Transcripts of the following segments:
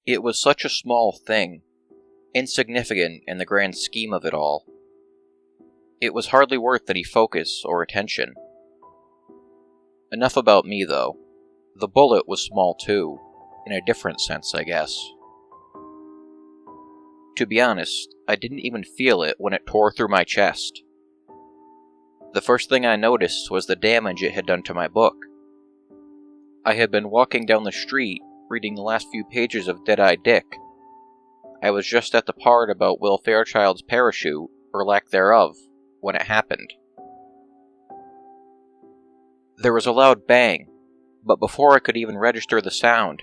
It was such a small thing, insignificant in the grand scheme of it all. It was hardly worth any focus or attention. Enough about me, though. The bullet was small too, in a different sense, I guess. To be honest, I didn't even feel it when it tore through my chest. The first thing I noticed was the damage it had done to my book. I had been walking down the street, reading the last few pages of Dead-Eye Dick. I was just at the part about Will Fairchild's parachute, or lack thereof, when it happened. There was a loud bang, but before I could even register the sound,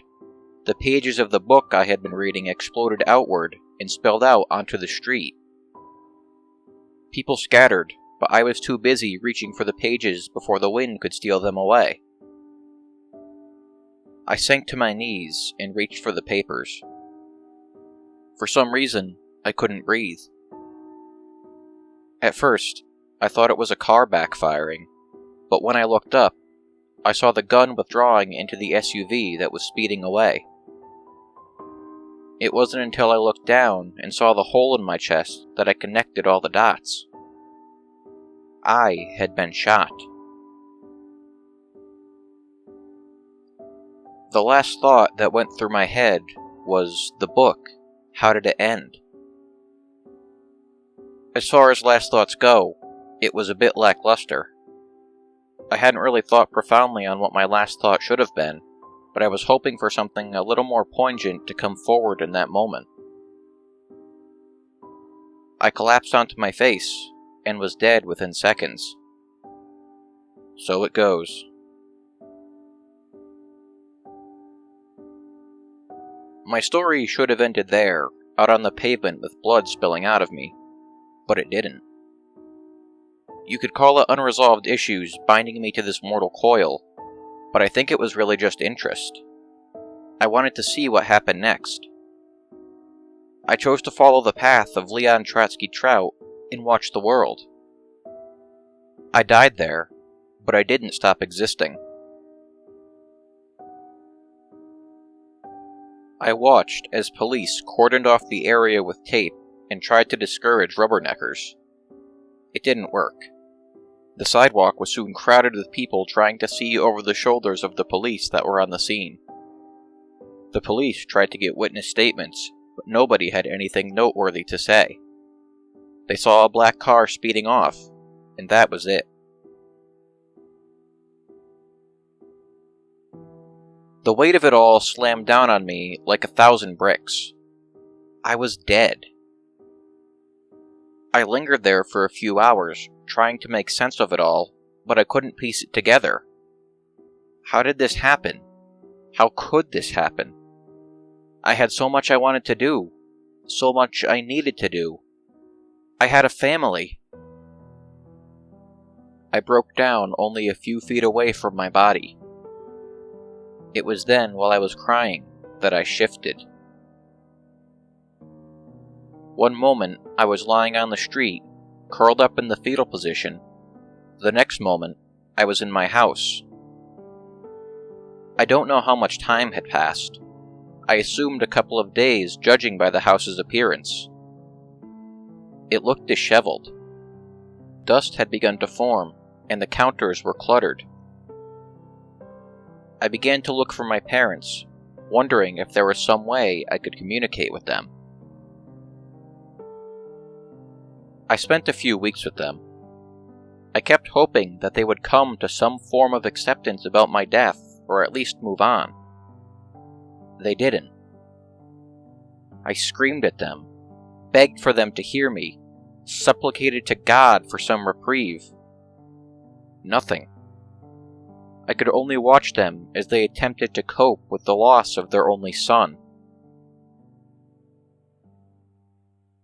the pages of the book I had been reading exploded outward and spilled out onto the street. People scattered, but I was too busy reaching for the pages before the wind could steal them away. I sank to my knees and reached for the papers. For some reason, I couldn't breathe. At first, I thought it was a car backfiring, but when I looked up, I saw the gun withdrawing into the SUV that was speeding away. It wasn't until I looked down and saw the hole in my chest that I connected all the dots. I had been shot. The last thought that went through my head was, the book, how did it end? As far as last thoughts go, it was a bit lackluster. I hadn't really thought profoundly on what my last thought should have been, but I was hoping for something a little more poignant to come forward in that moment. I collapsed onto my face, and was dead within seconds. So it goes. My story should have ended there, out on the pavement with blood spilling out of me, but it didn't. You could call it unresolved issues binding me to this mortal coil, but I think it was really just interest. I wanted to see what happened next. I chose to follow the path of Leon Trotsky Trout and watch the world. I died there, but I didn't stop existing. I watched as police cordoned off the area with tape and tried to discourage rubberneckers. It didn't work. The sidewalk was soon crowded with people trying to see over the shoulders of the police that were on the scene. The police tried to get witness statements, but nobody had anything noteworthy to say. They saw a black car speeding off, and that was it. The weight of it all slammed down on me like 1,000 bricks. I was dead. I lingered there for a few hours, trying to make sense of it all, but I couldn't piece it together. How did this happen? How could this happen? I had so much I wanted to do, so much I needed to do. I had a family. I broke down only a few feet away from my body. It was then, while I was crying, that I shifted. One moment, I was lying on the street, curled up in the fetal position. The next moment, I was in my house. I don't know how much time had passed. I assumed a couple of days, judging by the house's appearance. It looked disheveled. Dust had begun to form, and the counters were cluttered. I began to look for my parents, wondering if there was some way I could communicate with them. I spent a few weeks with them. I kept hoping that they would come to some form of acceptance about my death, or at least move on. They didn't. I screamed at them, begged for them to hear me, supplicated to God for some reprieve. Nothing. I could only watch them as they attempted to cope with the loss of their only son.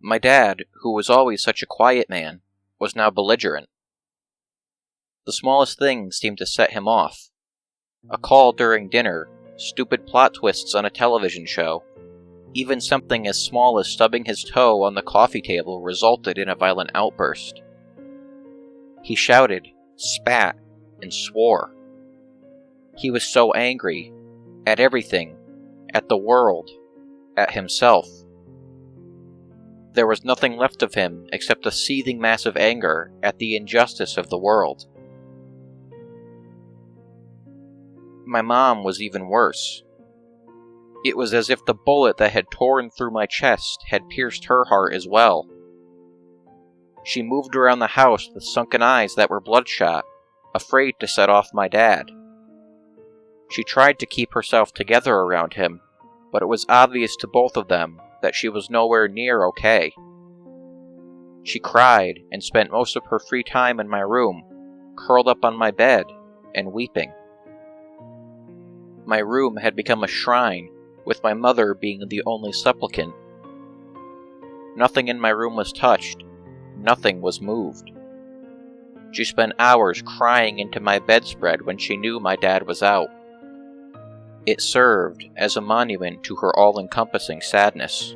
My dad, who was always such a quiet man, was now belligerent. The smallest thing seemed to set him off. A call during dinner, stupid plot twists on a television show, even something as small as stubbing his toe on the coffee table resulted in a violent outburst. He shouted, spat, and swore. He was so angry, at everything, at the world, at himself. There was nothing left of him except a seething mass of anger at the injustice of the world. My mom was even worse. It was as if the bullet that had torn through my chest had pierced her heart as well. She moved around the house with sunken eyes that were bloodshot, afraid to set off my dad. She tried to keep herself together around him, but it was obvious to both of them that she was nowhere near okay. She cried and spent most of her free time in my room, curled up on my bed and weeping. My room had become a shrine, with my mother being the only supplicant. Nothing in my room was touched, nothing was moved. She spent hours crying into my bedspread when she knew my dad was out. It served as a monument to her all-encompassing sadness.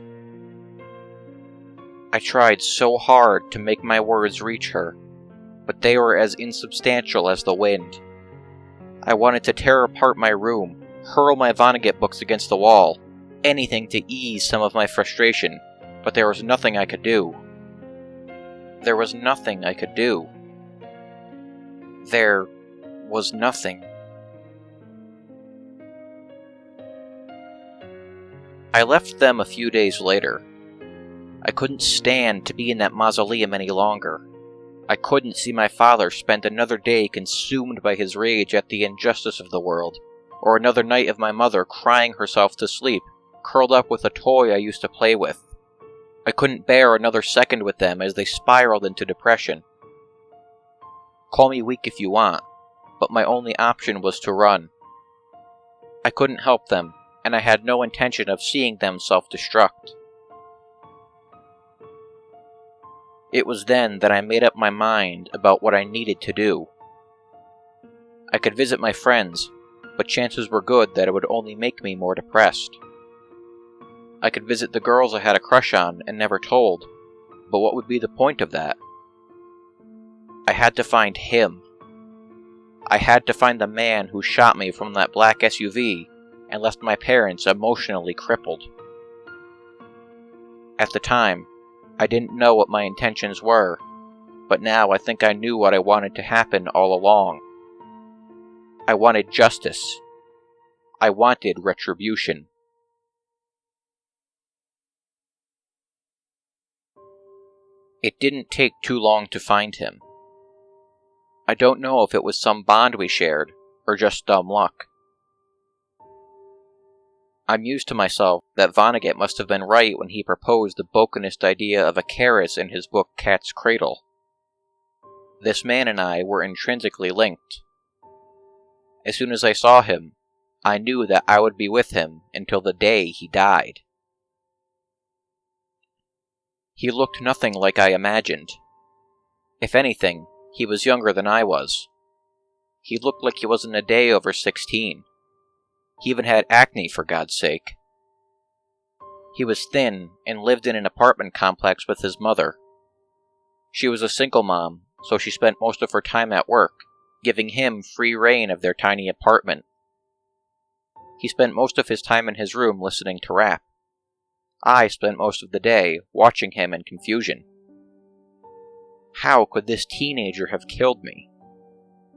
I tried so hard to make my words reach her, but they were as insubstantial as the wind. I wanted to tear apart my room, hurl my Vonnegut books against the wall, anything to ease some of my frustration, but there was nothing I could do. There was nothing I could do. There was nothing. I left them a few days later. I couldn't stand to be in that mausoleum any longer. I couldn't see my father spend another day consumed by his rage at the injustice of the world, or another night of my mother crying herself to sleep, curled up with a toy I used to play with. I couldn't bear another second with them as they spiraled into depression. Call me weak if you want, but my only option was to run. I couldn't help them, and I had no intention of seeing them self-destruct. It was then that I made up my mind about what I needed to do. I could visit my friends, but chances were good that it would only make me more depressed. I could visit the girls I had a crush on and never told, but what would be the point of that? I had to find him. I had to find the man who shot me from that black SUV and left my parents emotionally crippled. At the time, I didn't know what my intentions were, but now I think I knew what I wanted to happen all along. I wanted justice. I wanted retribution. It didn't take too long to find him. I don't know if it was some bond we shared, or just dumb luck. I mused to myself that Vonnegut must have been right when he proposed the Bokenist idea of a Karis in his book Cat's Cradle. This man and I were intrinsically linked. As soon as I saw him, I knew that I would be with him until the day he died. He looked nothing like I imagined. If anything, he was younger than I was. He looked like he wasn't a day over 16. He even had acne, for God's sake. He was thin and lived in an apartment complex with his mother. She was a single mom, so she spent most of her time at work, giving him free rein of their tiny apartment. He spent most of his time in his room listening to rap. I spent most of the day watching him in confusion. How could this teenager have killed me?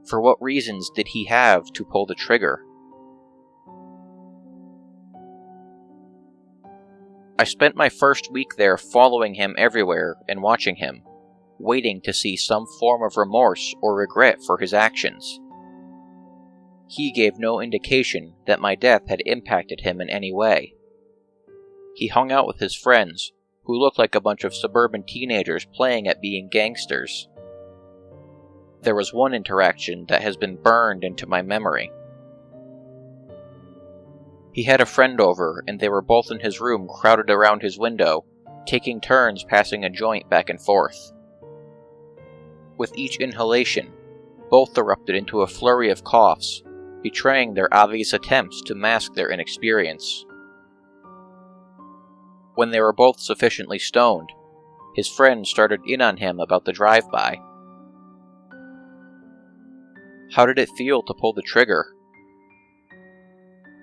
For what reasons did he have to pull the trigger? I spent my first week there following him everywhere and watching him, waiting to see some form of remorse or regret for his actions. He gave no indication that my death had impacted him in any way. He hung out with his friends, who looked like a bunch of suburban teenagers playing at being gangsters. There was one interaction that has been burned into my memory. He had a friend over, and they were both in his room crowded around his window, taking turns passing a joint back and forth. With each inhalation, both erupted into a flurry of coughs, betraying their obvious attempts to mask their inexperience. When they were both sufficiently stoned, his friend started in on him about the drive-by. How did it feel to pull the trigger?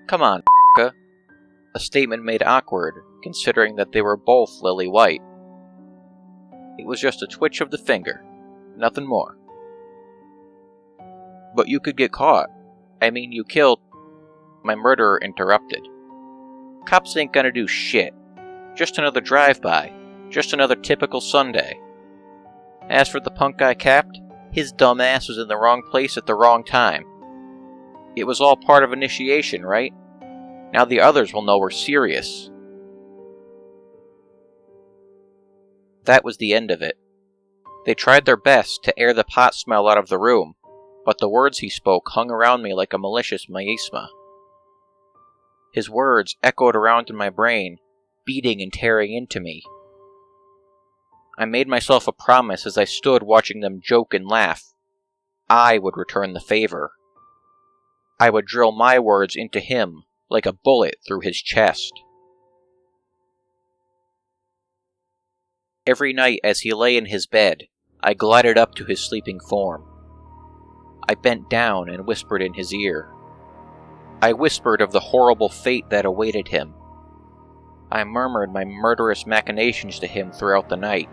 Come on, f***a. a statement made awkward considering that they were both lily white. It was just a twitch of the finger, nothing more. But you could get caught. I mean, you killed... My murderer interrupted. Cops ain't gonna do shit. Just another drive-by. Just another typical Sunday. As for the punk I capped, his dumb ass was in the wrong place at the wrong time. It was all part of initiation, right? Now the others will know we're serious. That was the end of it. They tried their best to air the pot smell out of the room, but the words he spoke hung around me like a malicious miasma. His words echoed around in my brain, beating and tearing into me. I made myself a promise as I stood watching them joke and laugh. I would return the favor. I would drill my words into him like a bullet through his chest. Every night as he lay in his bed, I glided up to his sleeping form. I bent down and whispered in his ear. I whispered of the horrible fate that awaited him. I murmured my murderous machinations to him throughout the night.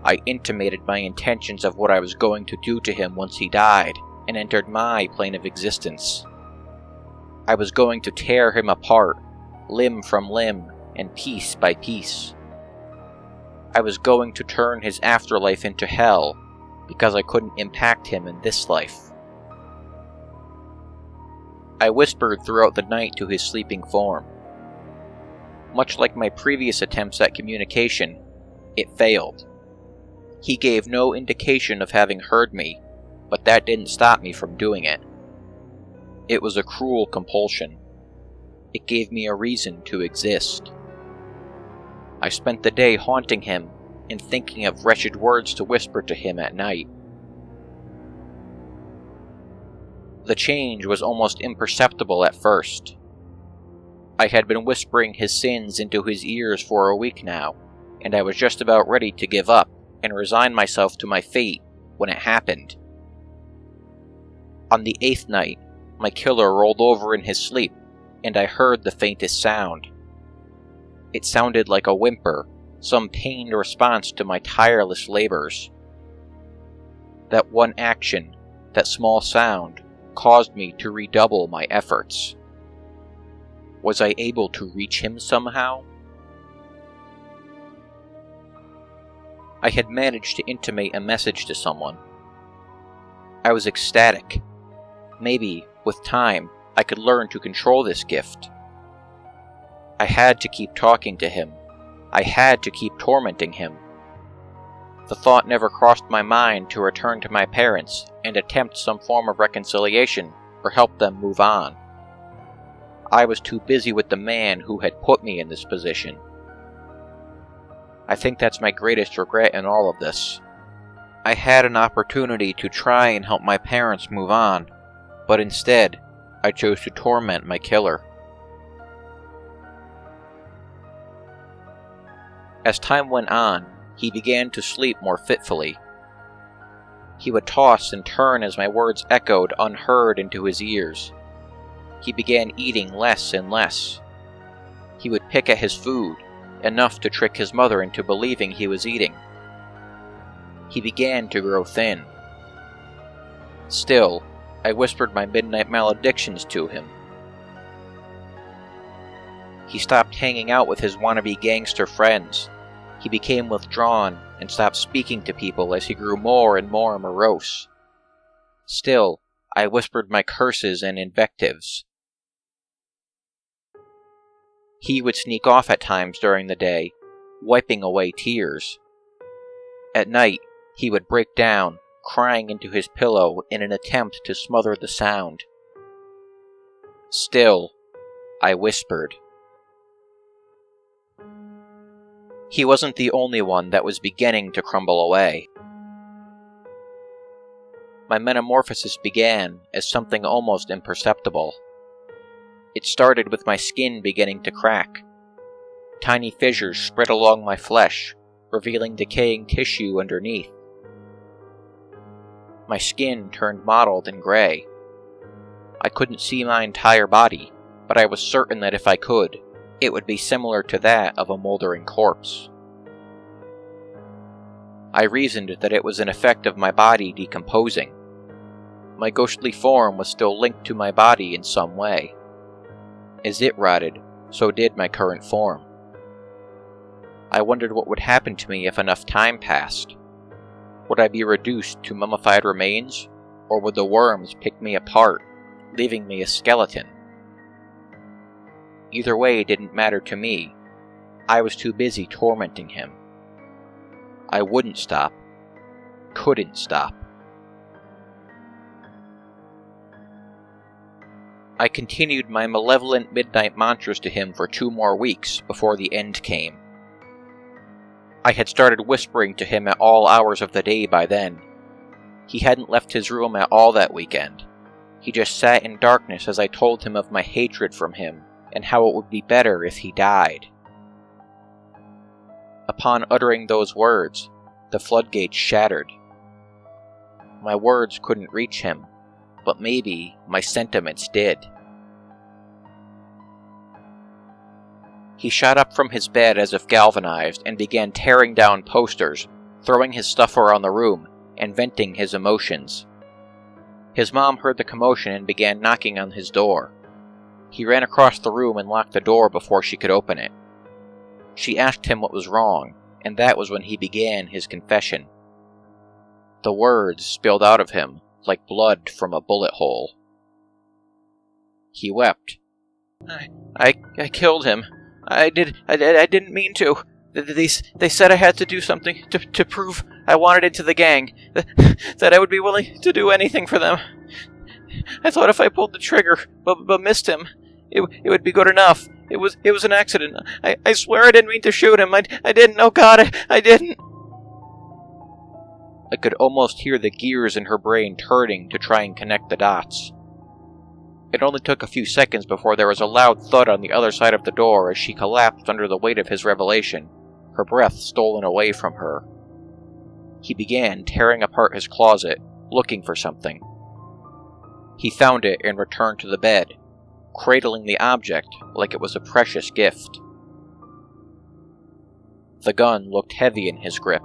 I intimated my intentions of what I was going to do to him once he died and entered my plane of existence. I was going to tear him apart, limb from limb, and piece by piece. I was going to turn his afterlife into hell because I couldn't impact him in this life. I whispered throughout the night to his sleeping form. Much like my previous attempts at communication, it failed. He gave no indication of having heard me, but that didn't stop me from doing it. It was a cruel compulsion. It gave me a reason to exist. I spent the day haunting him and thinking of wretched words to whisper to him at night. The change was almost imperceptible at first. I had been whispering his sins into his ears for a week now, and I was just about ready to give up and resign myself to my fate when it happened. On the 8th night, my killer rolled over in his sleep, and I heard the faintest sound. It sounded like a whimper, some pained response to my tireless labors. That one action, that small sound, caused me to redouble my efforts. Was I able to reach him somehow? I had managed to intimate a message to someone. I was ecstatic. Maybe, with time, I could learn to control this gift. I had to keep talking to him. I had to keep tormenting him. The thought never crossed my mind to return to my parents and attempt some form of reconciliation or help them move on. I was too busy with the man who had put me in this position. I think that's my greatest regret in all of this. I had an opportunity to try and help my parents move on, but instead, I chose to torment my killer. As time went on, he began to sleep more fitfully. He would toss and turn as my words echoed unheard into his ears. He began eating less and less. He would pick at his food, enough to trick his mother into believing he was eating. He began to grow thin. Still, I whispered my midnight maledictions to him. He stopped hanging out with his wannabe gangster friends. He became withdrawn and stopped speaking to people as he grew more and more morose. Still, I whispered my curses and invectives. He would sneak off at times during the day, wiping away tears. At night, he would break down, crying into his pillow in an attempt to smother the sound. Still, I whispered. He wasn't the only one that was beginning to crumble away. My metamorphosis began as something almost imperceptible. It started with my skin beginning to crack. Tiny fissures spread along my flesh, revealing decaying tissue underneath. My skin turned mottled and gray. I couldn't see my entire body, but I was certain that if I could, it would be similar to that of a moldering corpse. I reasoned that it was an effect of my body decomposing. My ghostly form was still linked to my body in some way. As it rotted, so did my current form. I wondered what would happen to me if enough time passed. Would I be reduced to mummified remains, or would the worms pick me apart, leaving me a skeleton? Either way didn't matter to me. I was too busy tormenting him. I wouldn't stop. Couldn't stop. I continued my malevolent midnight mantras to him for 2 more weeks before the end came. I had started whispering to him at all hours of the day by then. He hadn't left his room at all that weekend. He just sat in darkness as I told him of my hatred from him and how it would be better if he died. Upon uttering those words, the floodgates shattered. My words couldn't reach him, but maybe my sentiments did. He shot up from his bed as if galvanized and began tearing down posters, throwing his stuff around the room, and venting his emotions. His mom heard the commotion and began knocking on his door. He ran across the room and locked the door before she could open it. She asked him what was wrong, and that was when he began his confession. The words spilled out of him like blood from a bullet hole. He wept. I killed him. I didn't mean to. They said I had to do something to prove I wanted into the gang, that I would be willing to do anything for them. I thought if I pulled the trigger, but missed him, it would be good enough. It was an accident. I swear I didn't mean to shoot him. I didn't. Oh God, I didn't. I could almost hear the gears in her brain turning to try and connect the dots. It only took a few seconds before there was a loud thud on the other side of the door as she collapsed under the weight of his revelation, her breath stolen away from her. He began tearing apart his closet, looking for something. He found it and returned to the bed, cradling the object like it was a precious gift. The gun looked heavy in his grip,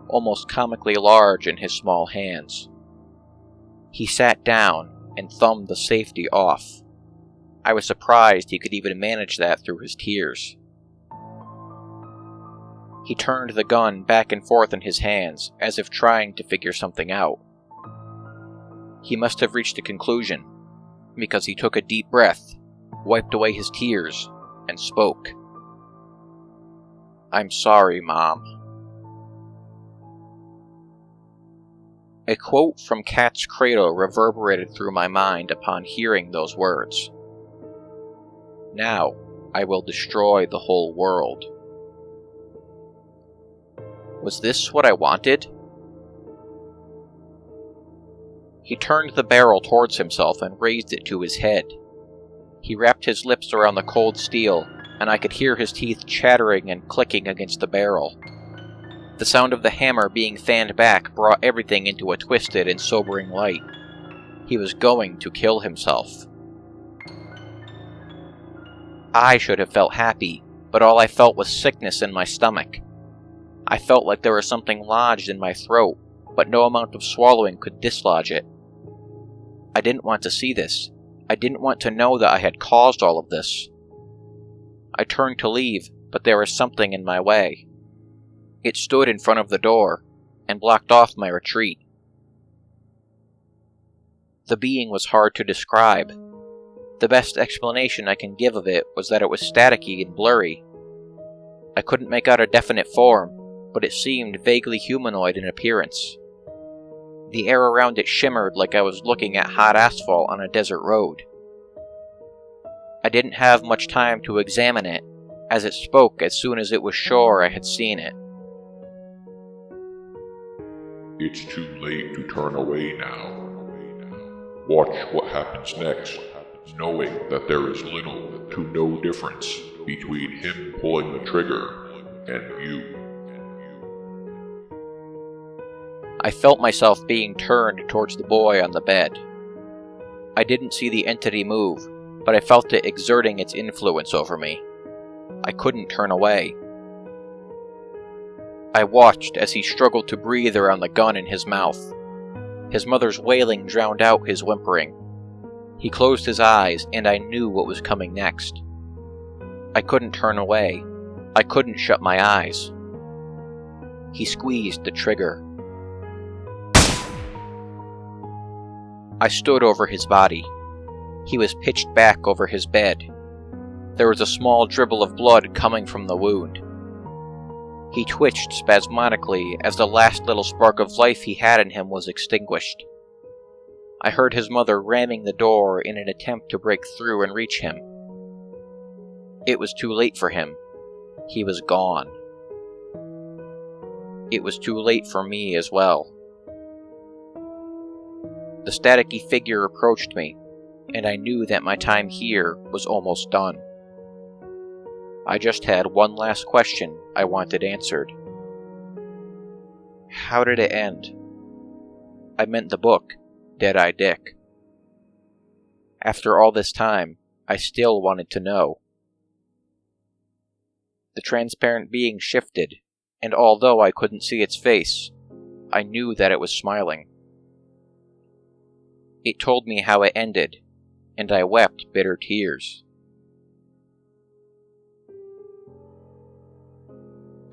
almost comically large in his small hands. He sat down and thumbed the safety off. I was surprised he could even manage that through his tears. He turned the gun back and forth in his hands, as if trying to figure something out. He must have reached a conclusion, because he took a deep breath, wiped away his tears, and spoke. "I'm sorry, Mom." A quote from Cat's Cradle reverberated through my mind upon hearing those words. "Now I will destroy the whole world." Was this what I wanted? He turned the barrel towards himself and raised it to his head. He wrapped his lips around the cold steel, and I could hear his teeth chattering and clicking against the barrel. The sound of the hammer being fanned back brought everything into a twisted and sobering light. He was going to kill himself. I should have felt happy, but all I felt was sickness in my stomach. I felt like there was something lodged in my throat, but no amount of swallowing could dislodge it. I didn't want to see this. I didn't want to know that I had caused all of this. I turned to leave, but there was something in my way. It stood in front of the door, and blocked off my retreat. The being was hard to describe. The best explanation I can give of it was that it was staticky and blurry. I couldn't make out a definite form, but it seemed vaguely humanoid in appearance. The air around it shimmered like I was looking at hot asphalt on a desert road. I didn't have much time to examine it, as it spoke as soon as it was sure I had seen it. It's too late to turn away now. Watch what happens next, knowing that there is little to no difference between him pulling the trigger and you. I felt myself being turned towards the boy on the bed. I didn't see the entity move, but I felt it exerting its influence over me. I couldn't turn away. I watched as he struggled to breathe around the gun in his mouth. His mother's wailing drowned out his whimpering. He closed his eyes, and I knew what was coming next. I couldn't turn away. I couldn't shut my eyes. He squeezed the trigger. I stood over his body. He was pitched back over his bed. There was a small dribble of blood coming from the wound. He twitched spasmodically as the last little spark of life he had in him was extinguished. I heard his mother ramming the door in an attempt to break through and reach him. It was too late for him. He was gone. It was too late for me as well. The staticky figure approached me, and I knew that my time here was almost done. I just had one last question I wanted answered. How did it end? I meant the book, Dead-Eye Dick. After all this time, I still wanted to know. The transparent being shifted, and although I couldn't see its face, I knew that it was smiling. It told me how it ended, and I wept bitter tears.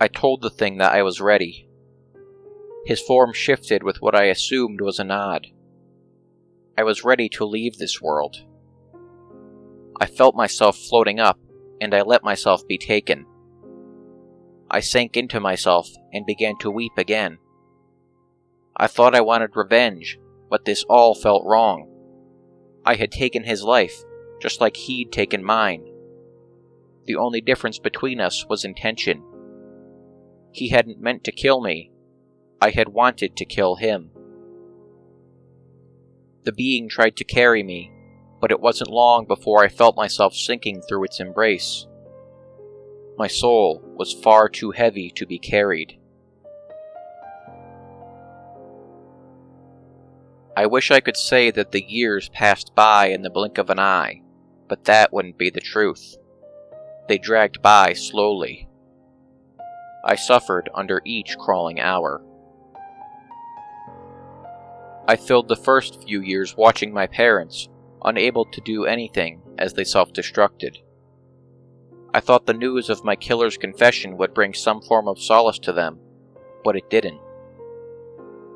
I told the thing that I was ready. His form shifted with what I assumed was a nod. I was ready to leave this world. I felt myself floating up, and I let myself be taken. I sank into myself and began to weep again. I thought I wanted revenge, but this all felt wrong. I had taken his life, just like he'd taken mine. The only difference between us was intention. He hadn't meant to kill me. I had wanted to kill him. The being tried to carry me, but it wasn't long before I felt myself sinking through its embrace. My soul was far too heavy to be carried. I wish I could say that the years passed by in the blink of an eye, but that wouldn't be the truth. They dragged by slowly. I suffered under each crawling hour. I filled the first few years watching my parents, unable to do anything as they self-destructed. I thought the news of my killer's confession would bring some form of solace to them, but it didn't.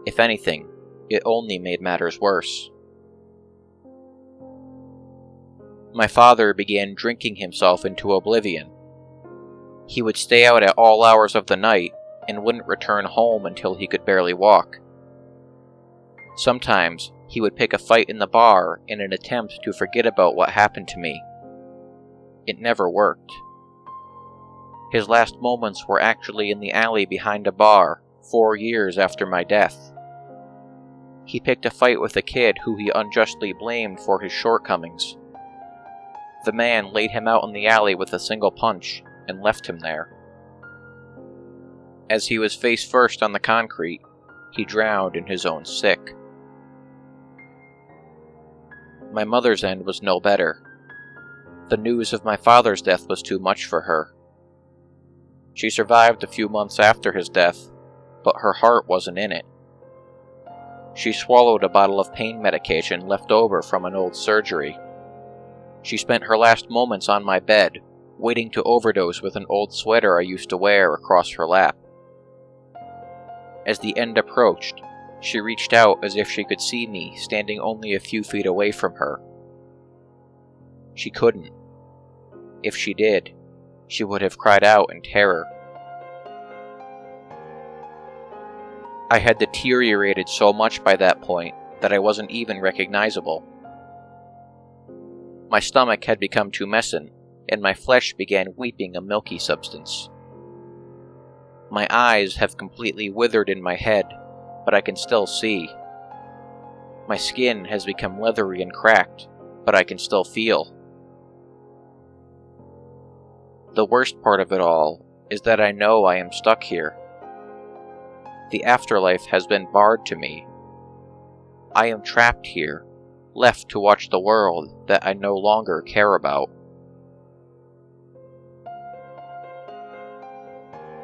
If anything, it only made matters worse. My father began drinking himself into oblivion. He would stay out at all hours of the night and wouldn't return home until he could barely walk. Sometimes he would pick a fight in the bar in an attempt to forget about what happened to me. It never worked. His last moments were actually in the alley behind a bar 4 years after my death. He picked a fight with a kid who he unjustly blamed for his shortcomings. The man laid him out in the alley with a single punch and left him there. As he was face first on the concrete, he drowned in his own sick. My mother's end was no better. The news of my father's death was too much for her. She survived a few months after his death, but her heart wasn't in it. She swallowed a bottle of pain medication left over from an old surgery. She spent her last moments on my bed, waiting to overdose with an old sweater I used to wear across her lap. As the end approached, she reached out as if she could see me standing only a few feet away from her. She couldn't. If she did, she would have cried out in terror. I had deteriorated so much by that point that I wasn't even recognizable. My stomach had become tumescent, and my flesh began weeping a milky substance. My eyes have completely withered in my head, but I can still see. My skin has become leathery and cracked, but I can still feel. The worst part of it all is that I know I am stuck here. The afterlife has been barred to me. I am trapped here, left to watch the world that I no longer care about.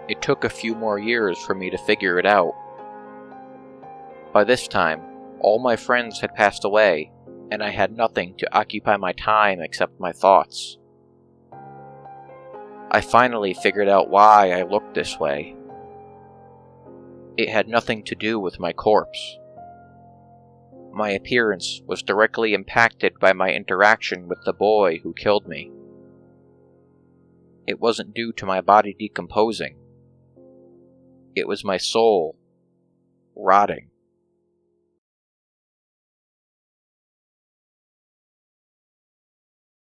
It took a few more years for me to figure it out. By this time, all my friends had passed away, and I had nothing to occupy my time except my thoughts. I finally figured out why I looked this way. It had nothing to do with my corpse. My appearance was directly impacted by my interaction with the boy who killed me. It wasn't due to my body decomposing. It was my soul rotting.